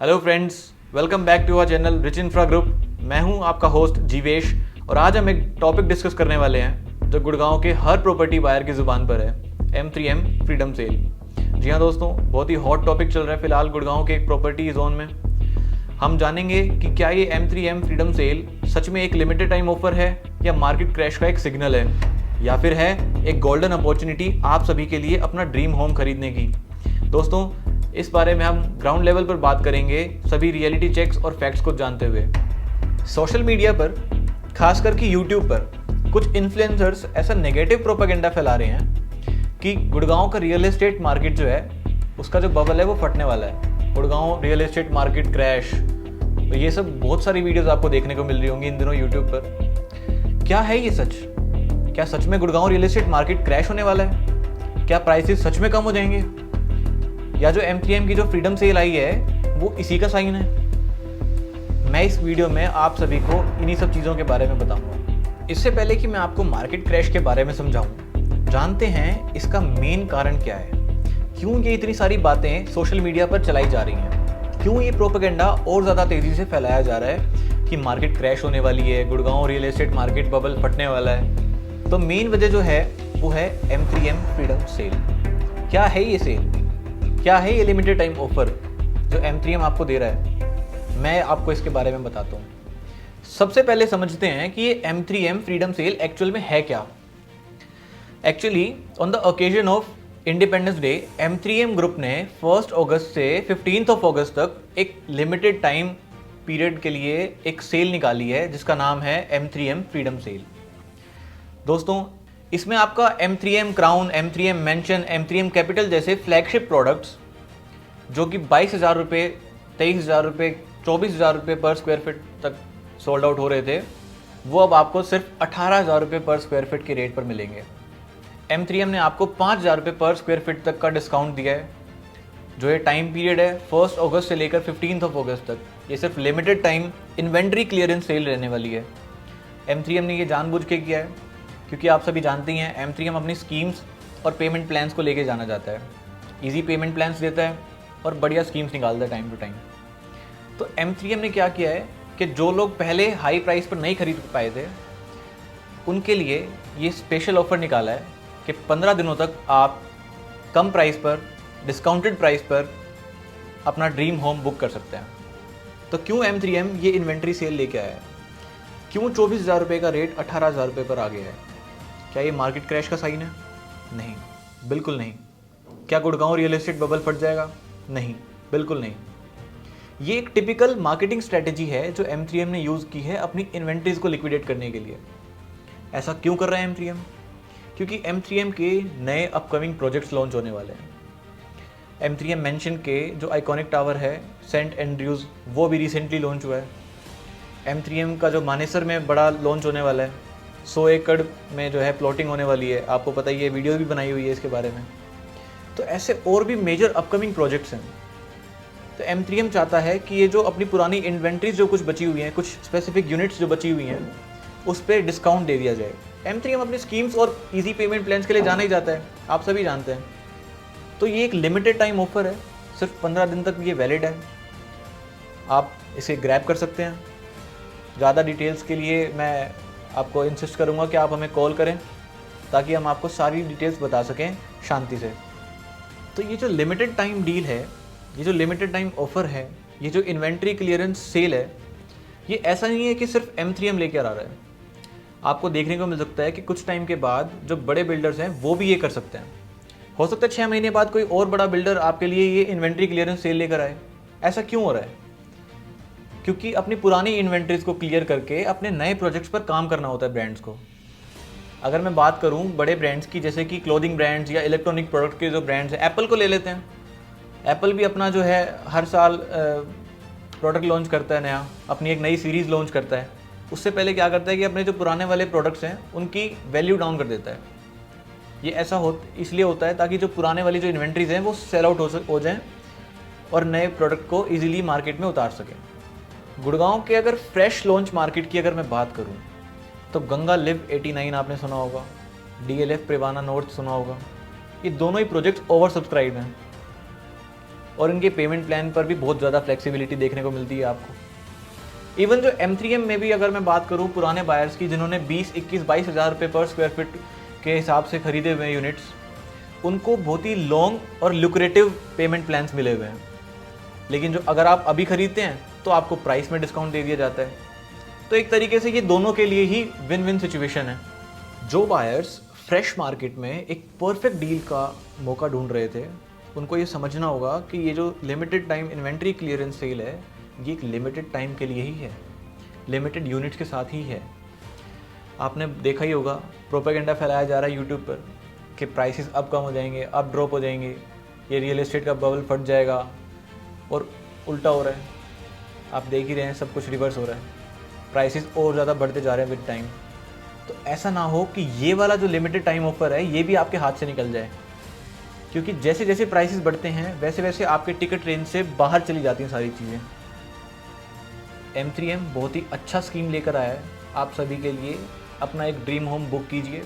Hello friends, welcome back to our channel Rich Infra Group. मैं हूं आपका host Jivesh और आज हम एक टॉपिक डिस्कस करने वाले हैं जो गुड़गांव के हर प्रॉपर्टी बायर की ज़ुबान पर है, M3M फ्रीडम सेल। जी हाँ दोस्तों, बहुत ही हॉट टॉपिक चल रहा है फिलहाल गुड़गांव के एक प्रॉपर्टी जोन में। हम जानेंगे कि क्या ये M3M फ्रीडम सेल सच में एक लिमिटेड टाइम ऑफर है या मार्केट क्रैश का एक सिग्नल है या फिर है एक गोल्डन अपॉर्चुनिटी आप सभी के लिए अपना ड्रीम होम खरीदने की। दोस्तों, इस बारे में हम ग्राउंड लेवल पर बात करेंगे, सभी रियलिटी चेक्स और फैक्ट्स को जानते हुए। सोशल मीडिया पर, खास करके यूट्यूब पर, कुछ इन्फ्लुएंसर्स ऐसा नेगेटिव प्रोपेगेंडा फैला रहे हैं कि गुड़गांव का रियल एस्टेट मार्केट जो है उसका जो बबल है वो फटने वाला है। Gurgaon real estate market crash, तो ये सब बहुत सारी वीडियोस आपको देखने को मिल रही होंगी इन दिनों यूट्यूब पर। क्या है ये सच? क्या सच में Gurgaon real estate market crash होने वाला है? क्या प्राइसेस सच में कम हो जाएंगे? या जो M3M की जो फ्रीडम सेल आई है वो इसी का साइन है? मैं इस वीडियो में आप सभी को इन्हीं सब चीज़ों के बारे में बताऊंगा। इससे पहले कि मैं आपको मार्केट क्रैश के बारे में समझाऊं, जानते हैं इसका मेन कारण क्या है, क्यों ये इतनी सारी बातें सोशल मीडिया पर चलाई जा रही हैं, क्यों ये प्रोपेगेंडा और ज़्यादा तेज़ी से फैलाया जा रहा है कि मार्केट क्रैश होने वाली है, Gurgaon real estate market bubble फटने वाला है। तो मेन वजह जो है वो है M3M फ्रीडम सेल। क्या है ये सेल? क्या है ये लिमिटेड टाइम ऑफर जो M3M आपको दे रहा है? मैं आपको इसके बारे में बताता हूँ। सबसे पहले समझते हैं कि ये M3M फ्रीडम सेल एक्चुअल में है क्या। Actually on the occasion of independence day, M3M group ने 1 अगस्त से 15 अगस्त तक एक लिमिटेड टाइम पीरियड के लिए एक सेल निकाली है जिसका नाम है M3M फ्रीडम सेल। दोस्तों, इसमें आपका M3M crown, M3M mention, M3M capital जैसे फ्लैगशिप प्रोडक्ट्स जो कि 22,000 रुपये, 23,000 रुपये, 24,000 रुपये पर स्क्वायर फीट तक सोल्ड आउट हो रहे थे, वो अब आपको सिर्फ 18,000 रुपये पर स्क्वायर फीट के रेट पर मिलेंगे। M3M ने आपको 5,000 रुपये पर स्क्वायर फीट तक का डिस्काउंट दिया है। जो ये टाइम पीरियड है 1 अगस्त से लेकर 15 अगस्त तक, ये सिर्फ limited time inventory clearance sale रहने वाली है। M3M ने ये जानबूझ के किया है क्योंकि आप सभी जानते हैं M3M अपनी स्कीम्स और पेमेंट प्लान्स को लेके जाना जाता है। इजी पेमेंट प्लान्स देता है और बढ़िया स्कीम्स निकालता है टाइम टू टाइम। तो M3M ने क्या किया है कि जो लोग पहले हाई प्राइस पर नहीं खरीद पाए थे उनके लिए ये स्पेशल ऑफर निकाला है कि 15 दिनों तक आप कम प्राइस पर, डिस्काउंटेड प्राइस पर अपना ड्रीम होम बुक कर सकते हैं। तो क्यों M3M ये इन्वेंट्री सेल लेके आया है? क्यों 24,000 रुपये का रेट 18,000 रुपये पर आ गया है? क्या ये मार्केट क्रैश का साइन है? नहीं, बिल्कुल नहीं। क्या गुड़गांव रियल एस्टेट बबल फट जाएगा? नहीं, बिल्कुल नहीं। ये एक टिपिकल मार्केटिंग स्ट्रेटेजी है जो M3M ने यूज़ की है अपनी इन्वेंट्रीज को लिक्विडेट करने के लिए। ऐसा क्यों कर रहा है M3M? क्योंकि M3M के नए अपकमिंग प्रोजेक्ट्स लॉन्च होने वाले हैं। M3M मेंशन के जो आइकॉनिक टावर है सेंट एंड्रयूज़, वो भी रिसेंटली लॉन्च हुआ है। M3M का जो मानेसर में बड़ा लॉन्च होने वाला है, 100 एकड़ में जो है प्लॉटिंग होने वाली है, आपको पता ही है, वीडियो भी बनाई हुई है इसके बारे में। तो ऐसे और भी मेजर अपकमिंग प्रोजेक्ट्स हैं। तो M3M चाहता है कि ये जो अपनी पुरानी इन्वेंट्रीज जो कुछ बची हुई हैं, कुछ स्पेसिफिक यूनिट्स जो बची हुई हैं, उस पर डिस्काउंट दे दिया जाए। M3M अपनी स्कीम्स और ईजी पेमेंट प्लान्स के लिए जाना ही जाता है, आप सभी जानते हैं। तो ये एक लिमिटेड टाइम ऑफर है, सिर्फ 15 दिन तक ये वैलिड है। आप इसे ग्रैब कर सकते हैं। ज़्यादा डिटेल्स के लिए मैं आपको इंसिस्ट करूंगा कि आप हमें कॉल करें ताकि हम आपको सारी डिटेल्स बता सकें शांति से। तो ये जो लिमिटेड टाइम डील है, ये जो लिमिटेड टाइम ऑफ़र है, ये जो इन्वेंट्री क्लियरेंस सेल है, ये ऐसा नहीं है कि सिर्फ M3M लेकर आ रहा है। आपको देखने को मिल सकता है कि कुछ टाइम के बाद जो बड़े बिल्डर्स हैं वो भी ये कर सकते हैं। हो सकता है 6 महीने बाद कोई और बड़ा बिल्डर आपके लिए ये इन्वेंट्री क्लियरेंस सेल लेकर आए। ऐसा क्यों हो रहा है? क्योंकि अपनी पुरानी इन्वेंट्रीज को क्लियर करके अपने नए प्रोजेक्ट्स पर काम करना होता है ब्रांड्स को। अगर मैं बात करूं बड़े ब्रांड्स की, जैसे कि क्लोथिंग ब्रांड्स या इलेक्ट्रॉनिक प्रोडक्ट के जो ब्रांड्स हैं, एप्पल को ले लेते हैं। एप्पल भी अपना जो है हर साल प्रोडक्ट लॉन्च करता है नया, अपनी एक नई सीरीज़ लॉन्च करता है। उससे पहले क्या करता है कि अपने जो पुराने वाले प्रोडक्ट्स हैं उनकी वैल्यू डाउन कर देता है। ये ऐसा इसलिए होता है ताकि जो पुराने वाली जो इन्वेंट्रीज हैं वो सेल आउट हो जाएँ और नए प्रोडक्ट को ईजिली मार्केट में उतार सकें। गुड़गांव के अगर फ्रेश लॉन्च मार्केट की अगर मैं बात करूं तो गंगा लिव 89 आपने सुना होगा, DLF प्रेवाना नॉर्थ सुना होगा। ये दोनों ही प्रोजेक्ट्स ओवर सब्सक्राइब हैं और इनके पेमेंट प्लान पर भी बहुत ज़्यादा फ्लेक्सिबिलिटी देखने को मिलती है आपको। इवन जो M3M में भी अगर मैं बात करूँ पुराने बायर्स की, जिन्होंने 20, 21, 22 हज़ार रुपये पर स्क्वायर फीट के हिसाब से खरीदे हुए यूनिट्स, उनको बहुत ही लॉन्ग और लुक्रेटिव पेमेंट प्लान्स मिले हुए हैं। लेकिन जो अगर आप अभी खरीदते हैं तो आपको प्राइस में डिस्काउंट दे दिया जाता है। तो एक तरीके से ये दोनों के लिए ही विन विन सिचुएशन है। जो बायर्स फ्रेश मार्केट में एक परफेक्ट डील का मौका ढूंढ रहे थे, उनको ये समझना होगा कि ये जो limited time inventory clearance sale है, ये एक लिमिटेड टाइम के लिए ही है, लिमिटेड यूनिट्स के साथ ही है। आपने देखा ही होगा, प्रोपेगेंडा फैलाया जा रहा है यूट्यूब पर कि प्राइसेस अब कम हो जाएंगे, अब ड्रॉप हो जाएंगे, ये रियल एस्टेट का बबल फट जाएगा, और उल्टा हो रहा है। आप देख ही रहे हैं, सब कुछ रिवर्स हो रहा है, प्राइसेस और ज़्यादा बढ़ते जा रहे हैं विद टाइम। तो ऐसा ना हो कि ये वाला जो लिमिटेड टाइम ऑफर है ये भी आपके हाथ से निकल जाए, क्योंकि जैसे जैसे प्राइसेस बढ़ते हैं वैसे वैसे आपके टिकट रेंज से बाहर चली जाती हैं सारी चीज़ें। M3M बहुत ही अच्छा स्कीम लेकर आया है आप सभी के लिए। अपना एक ड्रीम होम बुक कीजिए,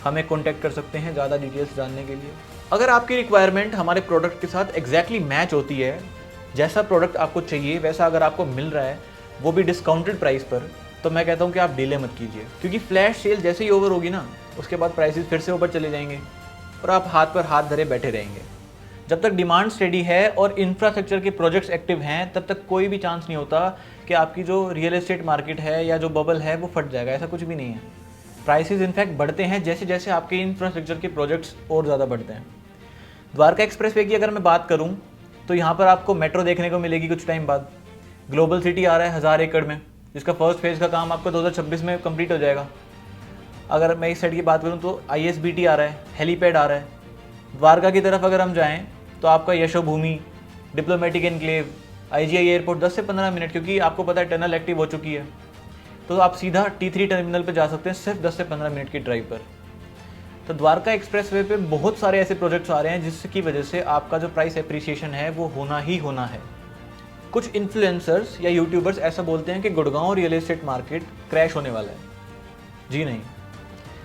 हमें कॉन्टैक्ट कर सकते हैं ज़्यादा डिटेल्स जानने के लिए। अगर आपकी रिक्वायरमेंट हमारे प्रोडक्ट के साथ एग्जैक्टली मैच होती है, जैसा प्रोडक्ट आपको चाहिए वैसा अगर आपको मिल रहा है, वो भी डिस्काउंटेड प्राइस पर, तो मैं कहता हूँ कि आप डिले मत कीजिए, क्योंकि फ्लैश सेल जैसे ही ओवर होगी ना, उसके बाद प्राइसेस फिर से ऊपर चले जाएंगे और आप हाथ पर हाथ धरे बैठे रहेंगे। जब तक डिमांड स्टेडी है और इंफ्रास्ट्रक्चर के प्रोजेक्ट्स एक्टिव हैं, तब तक कोई भी चांस नहीं होता कि आपकी जो रियल एस्टेट मार्केट है या जो बबल है वो फट जाएगा। ऐसा कुछ भी नहीं है। प्राइसेस इनफैक्ट बढ़ते हैं जैसे जैसे आपके इंफ्रास्ट्रक्चर के प्रोजेक्ट्स और ज़्यादा बढ़ते हैं। द्वारका एक्सप्रेस वे की अगर मैं बात करूँ तो यहाँ पर आपको मेट्रो देखने को मिलेगी कुछ टाइम बाद। ग्लोबल सिटी आ रहा है 1000 एकड़ में, जिसका फर्स्ट फेज़ का काम आपका 2026 में कंप्लीट हो जाएगा। अगर मैं इस साइड की बात करूँ तो ISBT आ रहा है, हेलीपैड आ रहा है। द्वारका की तरफ अगर हम जाएँ तो आपका Yashobhoomi, diplomatic enclave, IGI airport 10 से 15 मिनट, क्योंकि आपको पता है टनल एक्टिव हो चुकी है, तो आप सीधा T3 टर्मिनल पर जा सकते हैं सिर्फ 10 से 15 मिनट की ड्राइव पर। तो द्वारका एक्सप्रेस वे पे बहुत सारे ऐसे प्रोजेक्ट्स आ रहे हैं जिसकी वजह से आपका जो प्राइस एप्रिसिएशन है वो होना ही होना है। कुछ इन्फ्लुएंसर्स या यूट्यूबर्स ऐसा बोलते हैं कि Gurgaon real estate market crash होने वाला है। जी नहीं,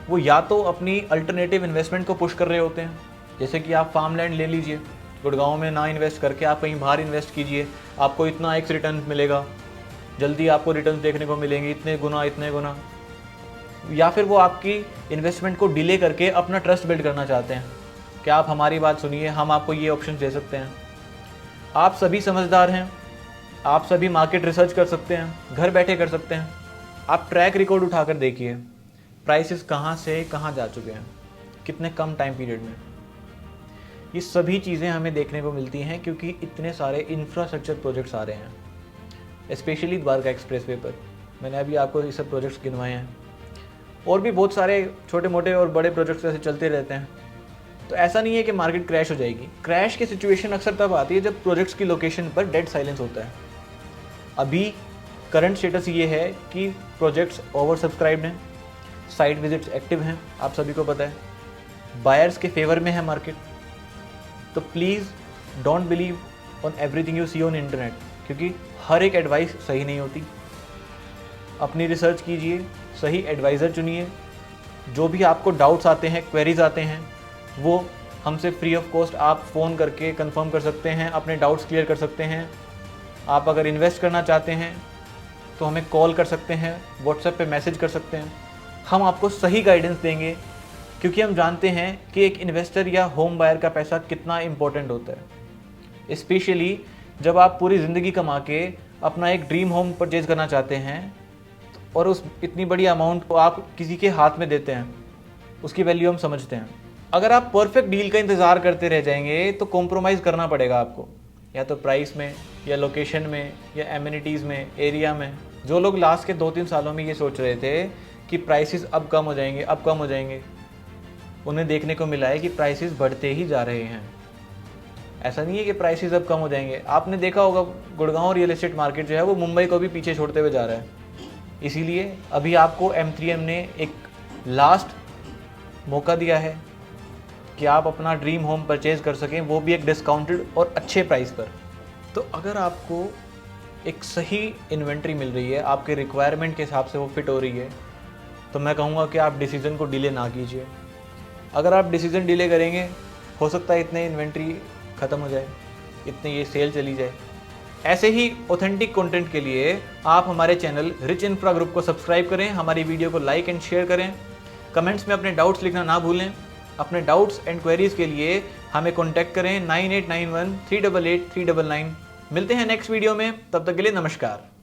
वो या तो अपनी अल्टरनेटिव इन्वेस्टमेंट को पुश कर रहे होते हैं, जैसे कि आप फार्म लैंड ले लीजिए, गुड़गांव में ना इन्वेस्ट करके आप कहीं बाहर इन्वेस्ट कीजिए, आपको इतना X रिटर्न मिलेगा, जल्दी आपको रिटर्न देखने को मिलेंगे, इतने गुना। या फिर वो आपकी इन्वेस्टमेंट को डिले करके अपना ट्रस्ट बिल्ड करना चाहते हैं कि आप हमारी बात सुनिए, हम आपको ये ऑप्शन दे सकते हैं। आप सभी समझदार हैं, आप सभी मार्केट रिसर्च कर सकते हैं, घर बैठे कर सकते हैं। आप ट्रैक रिकॉर्ड उठाकर देखिए, प्राइसेस कहाँ से कहाँ जा चुके हैं, कितने कम टाइम पीरियड में। ये सभी चीज़ें हमें देखने को मिलती हैं क्योंकि इतने सारे इंफ्रास्ट्रक्चर प्रोजेक्ट्स आ रहे हैं, स्पेशली द्वारका एक्सप्रेस वे पर। मैंने अभी आपको ये सब प्रोजेक्ट्स गिनवाए हैं, और भी बहुत सारे छोटे मोटे और बड़े प्रोजेक्ट्स ऐसे चलते रहते हैं। तो ऐसा नहीं है कि मार्केट क्रैश हो जाएगी। क्रैश की सिचुएशन अक्सर तब आती है जब प्रोजेक्ट्स की लोकेशन पर डेड साइलेंस होता है। अभी करंट स्टेटस ये है कि प्रोजेक्ट्स ओवर सब्सक्राइब्ड हैं, साइट विजिट्स एक्टिव हैं, आप सभी को पता है, बायर्स के फेवर में है मार्केट। तो please don't believe on everything you see on internet, क्योंकि हर एक एडवाइस सही नहीं होती। अपनी रिसर्च कीजिए, सही एडवाइज़र चुनिए। जो भी आपको डाउट्स आते हैं, क्वेरीज आते हैं, वो हमसे फ्री ऑफ कॉस्ट आप फ़ोन करके कंफर्म कर सकते हैं, अपने डाउट्स क्लियर कर सकते हैं। आप अगर इन्वेस्ट करना चाहते हैं तो हमें कॉल कर सकते हैं, व्हाट्सएप पे मैसेज कर सकते हैं। हम आपको सही गाइडेंस देंगे, क्योंकि हम जानते हैं कि एक इन्वेस्टर या होम बायर का पैसा कितना इम्पोर्टेंट होता है, स्पेशली जब आप पूरी ज़िंदगी कमा के अपना एक ड्रीम होम परचेज करना चाहते हैं और उस इतनी बड़ी अमाउंट को आप किसी के हाथ में देते हैं, उसकी वैल्यू हम समझते हैं। अगर आप परफेक्ट डील का इंतज़ार करते रह जाएंगे तो कॉम्प्रोमाइज़ करना पड़ेगा आपको, या तो प्राइस में, या लोकेशन में, या एमिनिटीज़ में, एरिया में। जो लोग लास्ट के 2-3 सालों में ये सोच रहे थे कि प्राइसेस अब कम हो जाएंगे, उन्हें देखने को मिला है कि प्राइसेस बढ़ते ही जा रहे हैं। ऐसा नहीं है कि प्राइसेस अब कम हो जाएंगे। आपने देखा होगा गुड़गांव रियल एस्टेट मार्केट जो है वो मुंबई को भी पीछे छोड़ते हुए जा रहा है। इसीलिए अभी आपको M3M ने एक लास्ट मौका दिया है कि आप अपना ड्रीम होम परचेज़ कर सकें, वो भी एक डिस्काउंटेड और अच्छे प्राइस पर। तो अगर आपको एक सही इन्वेंट्री मिल रही है, आपके रिक्वायरमेंट के हिसाब से वो फिट हो रही है, तो मैं कहूँगा कि आप डिसीज़न को डिले ना कीजिए। अगर आप डिसीज़न डिले करेंगे, हो सकता है इतने इन्वेंट्री ख़त्म हो जाए, इतनी ये सेल चली जाए। ऐसे ही ऑथेंटिक कंटेंट के लिए आप हमारे चैनल रिच इन्फ्रा ग्रुप को सब्सक्राइब करें, हमारी वीडियो को लाइक एंड शेयर करें, कमेंट्स में अपने डाउट्स लिखना ना भूलें। अपने डाउट्स एंड क्वेरीज के लिए हमें कॉन्टैक्ट करें 9891 388 399। मिलते हैं नेक्स्ट वीडियो में, तब तक के लिए नमस्कार।